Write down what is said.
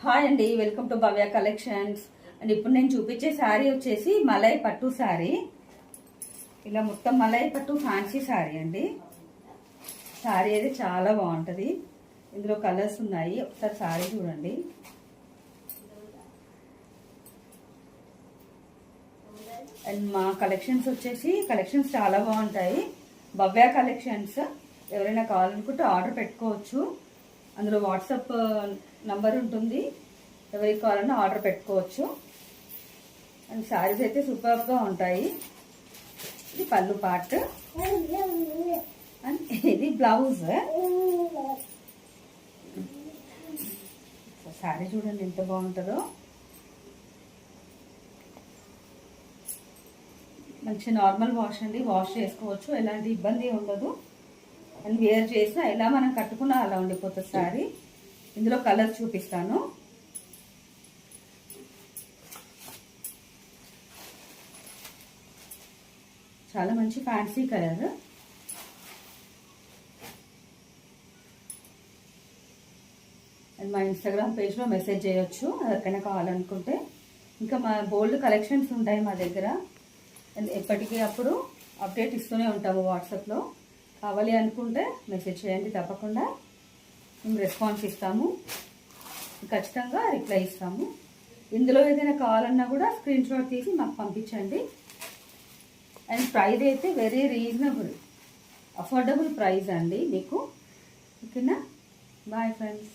Hi అండి, welcome to Bhavya collections. And ఇప్పుడు నేను చూపించే శారీ వచ్చేసి మలై పట్టు శారీ. ఇలా మొత్తం మలై పట్టు ఫ్యాన్సీ శారీ అండి. శారీ అయితే చాలా బాగుంటుంది. ఇందులో కలర్స్ ఉన్నాయి, ఒకసారి శారీ చూడండి. అండ్ మా కలెక్షన్స్ చాలా బాగుంటాయి. భవ్య కలెక్షన్స్ ఎవరైనా కావాలనుకుంటే ఆర్డర్ పెట్టుకోవచ్చు. అందులో వాట్సాప్ నంబర్ ఉంటుంది, ఎవరికి కావాలన్నా ఆర్డర్ పెట్టుకోవచ్చు. అండ్ శారీస్ అయితే సూపర్గా ఉంటాయి. ఇది పళ్ళు పార్ట్ అండ్ ఇది బ్లౌజ్. శారీ చూడండి ఎంత బాగుంటుందో. మంచి నార్మల్ వాష్ అండి, వాష్ చేసుకోవచ్చు, ఎలాంటి ఇబ్బంది ఉండదు. అండ్ వేర్ చేసినా ఎలా మనం కట్టుకున్నా అలా ఉండిపోతుంది శారీ. ఇందులో కలర్ చూపిస్తాను. చాలా మంచి ఫ్యాన్సీ కలర్. అండ్ మా ఇన్స్టాగ్రామ్ పేజ్లో మెసేజ్ చేయొచ్చు ఎవరికైనా కావాలనుకుంటే. ఇంకా మా బోల్డ్ కలెక్షన్స్ ఉంటాయి మా దగ్గర. అండ్ ఎప్పటికీ అప్పుడు అప్డేట్ ఇస్తూనే ఉంటాము వాట్సాప్లో. కావాలి అనుకుంటే మెసేజ్ చేయండి, తప్పకుండా మేము రెస్పాన్స్ ఇస్తాము, ఖచ్చితంగా రిప్లై ఇస్తాము. ఇందులో ఏదైనా కావాలన్నా కూడా స్క్రీన్ షాట్ తీసి మాకు పంపించండి. అండ్ ప్రైస్ అయితే వెరీ రీజనబుల్, అఫోర్డబుల్ ప్రైస్ అండి మీకు. ఓకేనా? Bye friends.